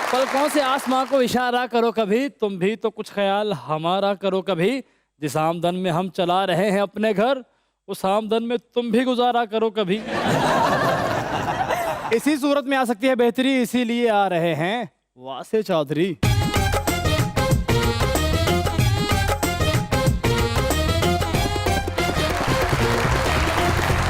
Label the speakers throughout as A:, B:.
A: पलकों से आसमां को इशारा करो कभी, तुम भी तो कुछ ख्याल हमारा करो कभी। जिस आमदन में हम चला रहे हैं अपने घर, उस आमदन में तुम भी गुजारा करो कभी। इसी सूरत में आ सकती है बेहतरी, इसीलिए आ रहे हैं वासे चौधरी।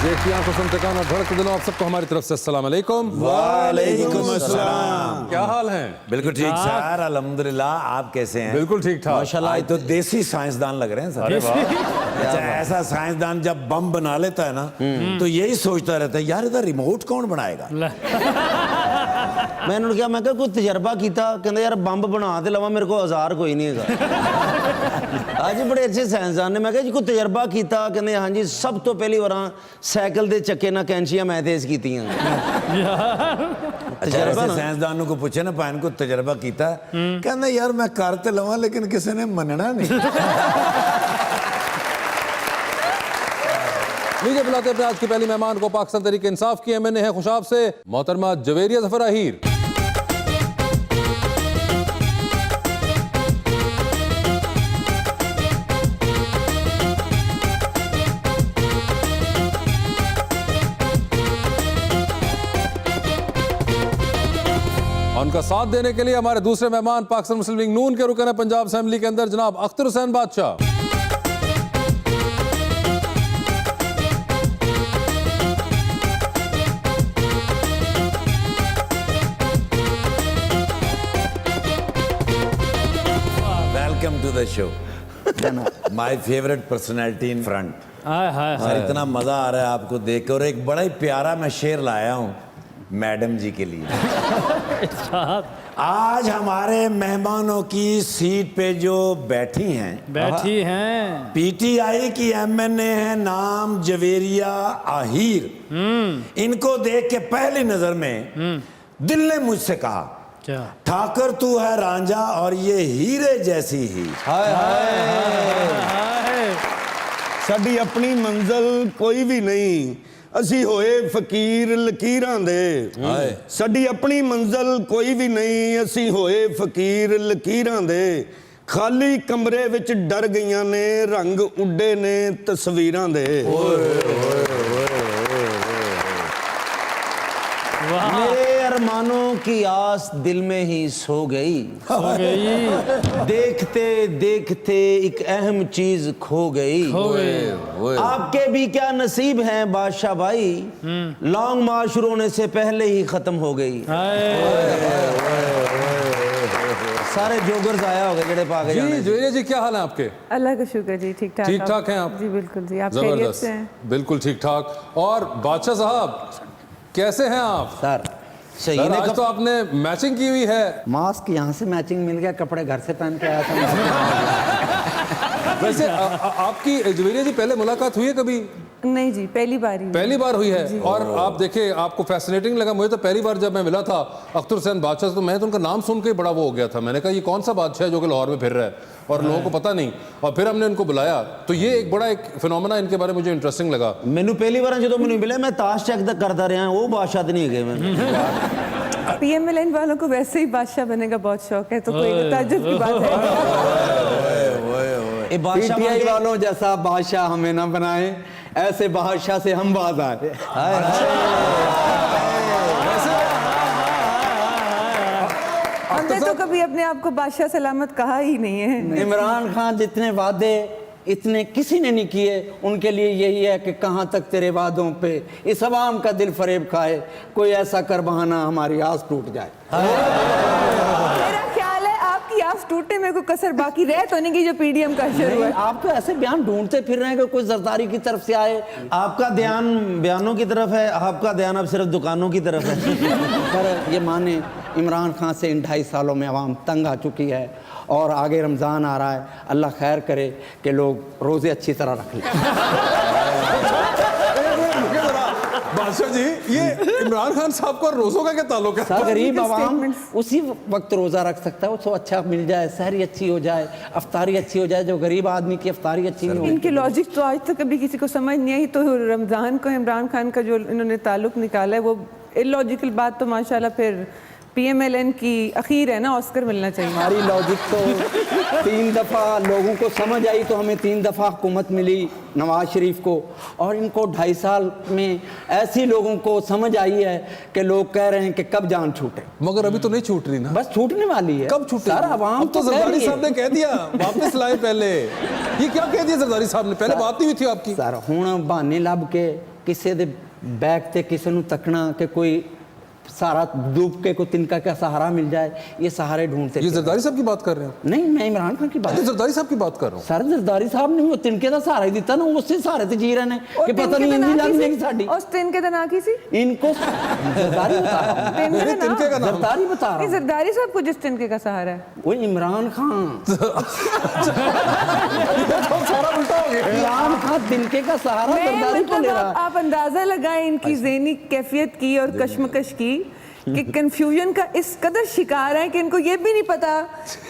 B: देखिए आंखों सुनते कान और धड़कते दिलों, आप सबको हमारी तरफ से अस्सलाम वालेकुम।
C: वालेकुम अस्सलाम।
B: क्या हाल है?
C: बिल्कुल ठीक सर, अल्हम्दुलिल्लाह। आप कैसे हैं?
B: बिल्कुल ठीक ठाक
C: माशाल्लाह। ये तो देसी साइंसदान लग रहे हैं सर। अच्छा, ऐसा साइंसदान जब बम बना लेता है ना, तो यही सोचता रहता है यार इधर रिमोट कौन बनाएगा।
D: मैं उन्होंने कहा, मैं कोई तजर्बा किया, कहते यार बंब बना तो लवा, मेरे को औजार कोई नहीं है। आज बड़े अच्छे साइंसदान ने, मैं कहा जी कोई तजर्बा किया, कहते हाँ जी सब तो पहली बार साइकिल दे चक्के ना कैंचियां मैं तेज की।
C: तजर्बा साइंसदानों को पूछे ना भैन को तजर्बा किया, कहते यार मैं कर तो लवा लेकिन किसी ने मनना नहीं।
B: लीजिए बुलाते अपने आज की पहली मेहमान को, पाकिस्तान तहरीक इंसाफ की एमएनए है खुशाब से मोहतरमा जवेरिया जफर अहीर। उनका साथ देने के लिए हमारे दूसरे मेहमान पाकिस्तान मुस्लिम लीग नून के रुकन पंजाब असेंबली के अंदर जनाब Akhtar Hussain Badshah.
C: Welcome to the show, my favourite personality in front. Sir इतना मजा आ रहा है आपको देख कर, और एक बड़ा ही प्यारा मैं शेर लाया हूँ मैडम जी के लिए। आज हमारे मेहमानों की सीट पे जो बैठी हैं पीटीआई की एमएनए है, नाम जवेरिया आहिर। इनको देख के पहली नजर में दिल ने मुझसे कहा, क्या ठाकर तू है रांझा और ये हीरे जैसी ही।
D: हाय हाय,
E: साडी अपनी मंजिल कोई भी नहीं, असी होए फकीर लकीरां दे। साडी अपनी मंजिल कोई भी नहीं, असी होए फकीर लकीरां दे। खाली कमरे विच डर गईयां ने, रंग उड्डे ने तस्वीरां दे।
D: मेरे अरमानों की आस दिल में ही सो गई, देखते देखते एक अहम चीज खो गई। आपके भी क्या नसीब हैं बादशाह भाई, लॉन्ग मार्च शुरू होने से पहले ही खत्म हो गई। सारे जोगर्स आया हो गए जेड़े पाके जाने।
B: जी जवेरिया जी क्या हाल है आपके?
F: अल्लाह का शुक्र जी, ठीक ठाक।
B: ठीक ठाक हैं आप?
F: जी बिल्कुल जी, आप खैरियत से हैं?
B: बिल्कुल ठीक ठाक। और बादशाह साहब कैसे हैं आप?
D: सर सही
B: सर,
D: ने
B: आज तो आपने मैचिंग की हुई है।
D: मास्क यहाँ से मैचिंग मिल गया, कपड़े घर से पहन के आया था।
B: वैसे आपकी जवेरिया जी पहले मुलाकात हुई है कभी?
F: नहीं जी, पहली बार
B: हुई है। और आप देखे, आपको फैसिनेटिंग लगा। मुझे तो पहली बार जब मैं मिला था अख्तर हुसैन बादशाह से, तो मैं तो उनका नाम सुन के ही बड़ा वो हो गया था। मैंने कहा ये कौन सा बादशाह है जो कि लाहौर में फिर रहा है और लोगों को पता नहीं। और फिर हमने उनको बुलाया, तो ये एक बड़ा एक फिनोमेना इनके बारे में मुझे इंटरेस्टिंग लगा।
D: मैंने पहली बार जो मैंने मिले, मैं ताश चेक तक करता रहा, वो बादशाह नहीं गए। मैं
F: पीएमएलएन वालों को वैसे ही बादशाह बनने का बहुत शौक है, तो कोई ताज्जुब की बात है।
D: पीटीआई
G: वालों जैसा बादशाह हमें ना बनाए, ऐसे बादशाह से हम बात आए।
F: हमने तो कभी अपने आप को बादशाह सलामत कहा ही नहीं है।
G: इमरान खान जितने वादे इतने किसी ने नहीं किए, उनके लिए यही है कि कहाँ तक तेरे वादों पे इस अवाम का दिल फरेब खाए, कोई ऐसा कर बहाना हमारी आस टूट जाए।
F: मेरा ख्याल है आपकी आस टूटने में कोई कसर बाकी रह तो नहीं कि जो पीडीएम का शुरू है।
G: आप तो ऐसे बयान ढूंढते फिर रहे हैं कि कोई जरदारी की तरफ से आए।
D: आपका ध्यान बयानों की तरफ है, आपका ध्यान अब सिर्फ दुकानों की तरफ है।
G: पर ये माने इमरान खान से इन 2.5 सालों में अवाम तंग आ चुकी है, और आगे रमज़ान आ रहा है, अल्लाह खैर करे कि लोग रोज़े अच्छी तरह रख लें।
B: बादशाह जी, ये इमरान खान साहब को रोज़ों का क्या ताल्लुक है?
G: गरीब आवाम उसी वक्त रोज़ा रख सकता है, उसको अच्छा मिल जाए, सहरी अच्छी हो जाए, अफ्तारी अच्छी हो जाए, जो गरीब आदमी की अफ्तारी अच्छी नहीं होती।
F: इनके लॉजिक तो आज तक कभी किसी को समझ नहीं आई। तो रमज़ान को इमरान खान का जो इन्होंने ताल्लुक निकाला है, वो इलॉजिकल बात तो माशाल्लाह फिर PMLN की अखीर है ना, ऑस्कर मिलना चाहिए।
G: हमारी लॉजिक तो 3 दफ़ा लोगों को समझ आई तो हमें 3 दफ़ा हुकूमत मिली नवाज शरीफ को, और इनको 2.5 साल में ऐसी लोगों को समझ आई है कि लोग कह रहे हैं कि कब जान छूटे।
B: मगर अभी तो नहीं छूट रही ना।
G: बस छूटने वाली है।
B: कब छूटे?
G: सर आवाम
B: अब तो
G: कह
B: जरदारी
G: रही है।
B: साहब ने कह दिया, वापस लाए पहले। ये क्या कह दिया जरदारी साहब ने? पहले बात नहीं हुई थी आपकी।
G: सर हुण बहाने लभ के किसी दे बैग ते किसी नूं तकना कि कोई सारा डूब के कोई तिनका का सहारा मिल जाए, ये सहारे ढूंढते।
B: ये जरदारी साहब की बात कर रहे हैं?
G: नहीं, मैं इमरान खान की बात।
B: जरदारी साहब की बात कर रहा हूँ।
G: सर जरदारी साहब ने वो तिनके का सहारा ही दिता ना, उससे सहारे ते जी रहे ने कि पता नहीं इंदी जान नहीं साडी।
F: उस तिनके दा ना की सी?
G: इनको जरदारी बता रहा हूं।
B: तिनके का नाम
G: जरदारी बता रहा हूं।
F: जरदारी साहब को जिस तिनके का सहारा है
G: वो इमरान खान।
B: सारा उल्टा हो गया।
G: इमरान खान तिनके का सहारा जरदारी को ले रहा है।
F: आप अंदाजा लगाएं इनकी ज़हनी कैफियत की और कश्मकश की कि कंफ्यूजन का इस कदर शिकार है कि इनको ये भी नहीं पता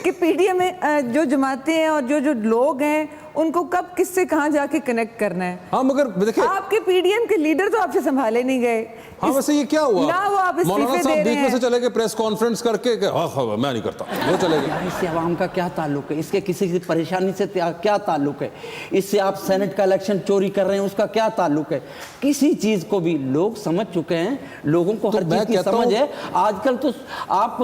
F: कि पीडीएम में जो जमातें हैं और जो लोग हैं उनको कब किससे कहाँ जाके कनेक्ट करना है।
B: हाँ मगर देखिए,
F: आपके पीडीएम के लीडर तो आपसे संभाले नहीं गए।
B: हाँ वैसे ये क्या हुआ?
F: ना वो आप
B: मौलाना
F: इस्तीफे दे
B: साहब
F: रहे
B: बीच में से
F: हैं।
B: चले गए प्रेस कॉन्फ्रेंस करके कि हाँ मैं नहीं करता, वो चले गए।
G: इससे आवाम का क्या ताल्लुक है? इसके किसी की परेशानी से क्या ताल्लुक है? इससे आप सेनेट का इलेक्शन चोरी कर रहे हैं, उसका क्या ताल्लुक है? किसी चीज को भी लोग समझ चुके हैं, लोगों को हर चीज की समझ है। आजकल तो आप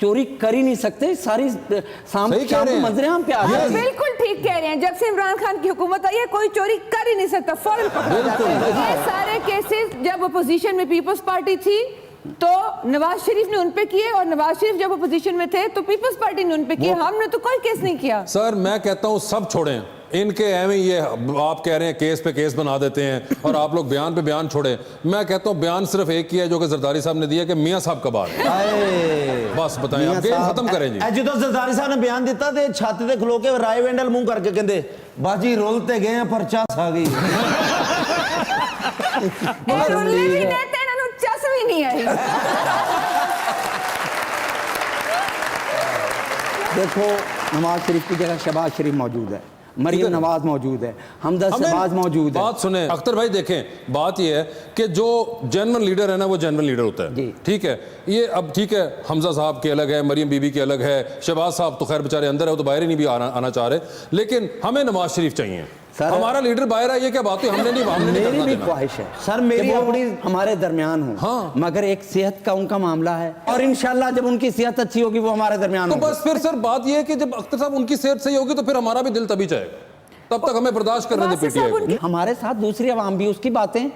G: चोरी कर ही नहीं सकते, सारी शाम मंजरे हम पे आ
F: आप बिल्कुल ठीक कह रहे हैं। जब से इमरान खान की हुकूमत आई है कोई चोरी कर ही नहीं सकता, फौरन पकड़ा जाता है। ये सारे केसेस जब अपोजिशन में पीपल्स पार्टी थी तो नवाज शरीफ ने उन पे किए, और नवाज शरीफ जब अपोजिशन में थे तो पीपल्स पार्टी ने उन पे किए। हमने तो कोई केस नहीं किया।
B: सर मैं कहता हूँ सब छोड़ें इनके, एवं ये आप कह रहे हैं केस पे केस बना देते हैं और आप लोग बयान पे बयान छोड़े। मैं कहता हूँ बयान सिर्फ एक ही है जो कि जरदारी साहब ने दिया कि मियां साहब का बात है। बस बताएं, आप गेम खत्म करें जी।
D: जो तो जरदारी साहब ने बयान दिता ते छाती ते खलो के राय वेंडल मुंह करके कहंदे बाजी रोलते गए हैं पर चास आ गई।
F: नहीं आई।
G: देखो नवाज शरीफ की जगह शहबाज शरीफ मौजूद है, मरियम नवाज मौजूद है, हमजा शहबाज मौजूद है।
B: बात सुने अख्तर भाई, देखें बात ये है कि जो जेन्युइन लीडर है ना वो जेन्युइन लीडर होता है। ठीक है, ये अब ठीक है हमजा साहब के अलग है, मरियम बीबी के अलग है, शहबाज साहब तो खैर बेचारे अंदर है, वो तो बाहर ही नहीं भी आना चाह रहे, लेकिन हमें नवाज शरीफ चाहिए। हमारा लीडर बाहर है, ये क्या बात है? हमने
G: मेरी भी ख्वाहिश है
D: सर, मेरी अपनी
G: हमारे दरमियान हो।
B: हाँ।
G: मगर एक सेहत का उनका मामला है, और इंशाल्लाह जब उनकी सेहत अच्छी होगी वो हमारे दरमियान
B: तो
G: होगी।
B: बस फिर सर बात ये है कि जब अख्तर साहब उनकी सेहत सही होगी तो फिर हमारा भी दिल तभी चाहेगा, तब तक हमें बर्दाश्त करने दे पीटीआई को।
G: हमारे साथ दूसरी आवाम भी उसकी बातें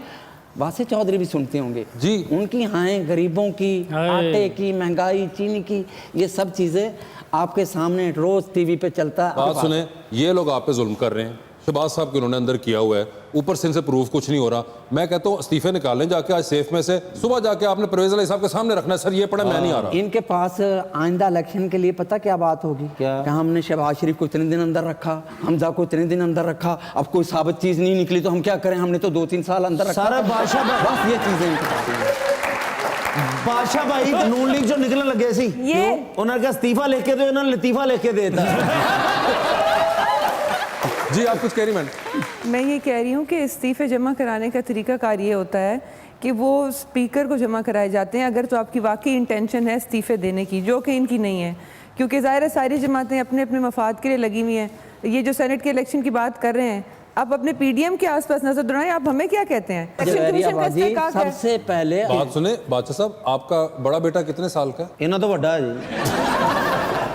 G: वासे चौधरी भी सुनते होंगे
B: जी,
G: उनकी हाएं गरीबों की, आटे की, महंगाई, चीनी की, ये सब चीजें आपके सामने रोज टीवी पे चलता है।
B: बात सुने, ये लोग आप पे जुल्म कर रहे हैं, शहबाज साहब के उन्होंने अंदर किया हुआ है, ऊपर से इनसे प्रूफ कुछ नहीं हो रहा। मैं कहता हूँ इस्तीफे निकालें जाके आज सेफ में से, सुबह जाके आपने परवेज अली साहब के सामने रखना है। सर ये पढ़े, मैं नहीं आ रहा।
G: इनके पास आइंदा इलेक्शन के लिए पता क्या बात होगी? क्या हमने शहबाज शरीफ को इतने दिन अंदर रखा, हमजा को इतने दिन अंदर रखा, अब कोई साबित चीज नहीं निकली तो हम क्या करें? हमने तो 2-3 साल अंदर रखा।
D: सारा बादशाह
G: बस ये चीजें
D: बादशाह भाई नून लीग जो निकलने लगे सी
F: ये
D: उन्होंने इस्तीफा लेके दो, इन्होंने लतीफा लेके देता।
B: जी आप कुछ कह रही मैडम?
F: मैं ये कह रही हूँ कि इस्तीफे जमा कराने का तरीकाकार ये होता है कि वो स्पीकर को जमा कराए जाते हैं अगर तो आपकी वाकई इंटेंशन है इस्तीफे देने की, जो कि इनकी नहीं है, क्योंकि ज़ाहिर है सारी जमातें अपने अपने मफाद के लिए लगी हुई हैं। ये जो सेनेट के इलेक्शन की बात कर रहे हैं, आप अपने पीडीएम के आसपास नजर दौड़ाएं, आप हमें क्या कहते हैं? इलेक्शन कमीशन का इस्तेकाक है।
G: सबसे पहले
B: बात सुने बादशाह साहब, आपका बड़ा बेटा कितने साल का?
D: इन्हों तो बड़ा है जी।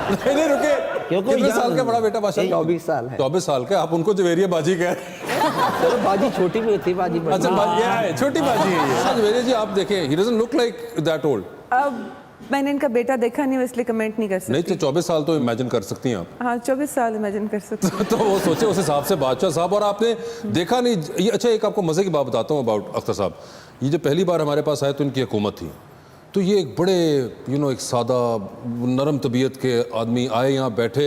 B: नहीं रुके,
D: क्योंकि
B: कितने साल का बड़ा बेटा बादशाह?
G: 24 साल है।
B: 24 साल का। आप उनको जवेरिया बाजी कह
G: चलो बाजी छोटी भी होती है, बाजी बड़ी।
B: अच्छा बाजी है, छोटी बाजी है ये। जवेरिया जी आप देखें, he doesn't look like that old.
F: अब मैंने इनका बेटा देखा नहीं, इसलिए कमेंट नहीं कर सकती।
B: नहीं तो 24 साल तो इमेजिन कर सकती हैं आप।
F: हाँ 24 साल इमेजिन कर सकती।
B: तो वो सोचे उस हिसाब से बादशाह साहब। और आपने देखा नहीं ये? अच्छा एक आपको मजे की बात बताता हूँ अबाउट अख्तर साहब। ये जब पहली बार हमारे पास आए तो इनकी हुकूमत थी, तो ये एक बड़े एक सादा नरम तबीयत के आदमी आए, यहाँ बैठे,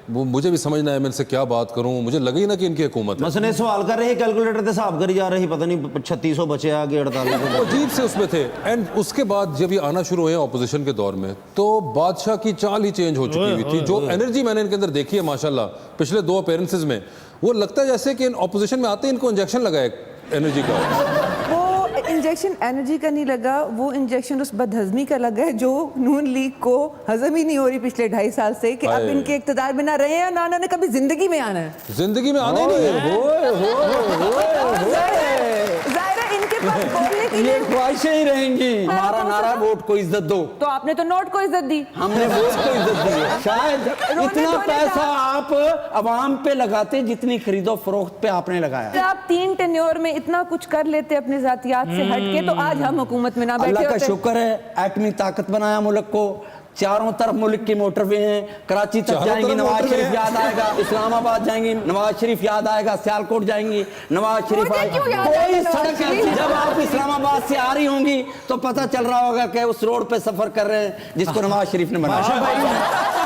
B: वो मुझे भी समझना है मैं इनसे क्या बात करूं, मुझे लगे ही ना कि इनकी हुकूमत है।
D: मसने सवाल कर रहे कैलकुलेटर से हिसाब करी जा रही, पता नहीं 3600 बचे आगे 4800।
B: अजीब से उसमें थे। एंड उसके बाद जब ये आना शुरू हुए ऑपोजिशन के दौर में, तो बादशाह की चाल ही चेंज हो चुकी हुई थी। जो एनर्जी मैंने इनके अंदर देखी है माशाल्लाह पिछले 2 अपीयरेंसेस में, वो लगता है जैसे कि इन ऑपोजिशन में आते ही इनको इंजेक्शन लगा है एनर्जी का।
F: वो इंजेक्शन एनर्जी का नहीं लगा, वो इंजेक्शन उस बदहजमी का लगा है जो नून लीग को हजम ही नहीं हो रही पिछले 2.5 साल से, कि अब इनके इक़्तिदार में ना रहे हैं ना उन्होंने कभी जिंदगी में आना है।
B: जिंदगी में आने नहीं है।
F: ज़ाहिर है इनके पास बोलने के
G: ये
F: लिए
G: ख्वाहिशें ही रहेंगी। हमारा नारा वोट को इज्जत दो,
F: तो आपने तो नोट को इज्जत दी।
G: हमने वोट को इज्जत दी है। शायद
F: रोने
G: इतना
F: धोने
G: पैसा
F: का-
G: आप अवाम पे लगाते जितनी खरीदो फरोख्त पे आपने लगाया।
F: अगर आप 3 टेन्योर में इतना कुछ कर लेते अपने ज़ातियात से हटके, तो आज हम हुकूमत में ना बैठे
G: अल्लाह का
F: होते।
G: शुक्र है, एटमी ताकत बनाया मुल्क को। चारों तरफ मुल्क की मोटरवे हैं, कराची तक
B: चारों
G: जाएंगी
B: तरफ
G: नवाज
B: मोटरवे
G: शरीफ
B: हैं।
G: याद आएगा, इस्लामाबाद जाएंगी नवाज शरीफ याद आएगा, सियालकोट जाएंगी नवाज शरीफ
F: मुझे
G: आएगा।
F: क्यों याद
G: कोई
F: आएगा नवाज
G: सड़क
F: शरीफ?
G: ऐसी जब आप इस्लामाबाद से आ रही होंगी तो पता चल रहा होगा कि उस रोड पे सफर कर रहे हैं जिसको नवाज शरीफ ने बनाया।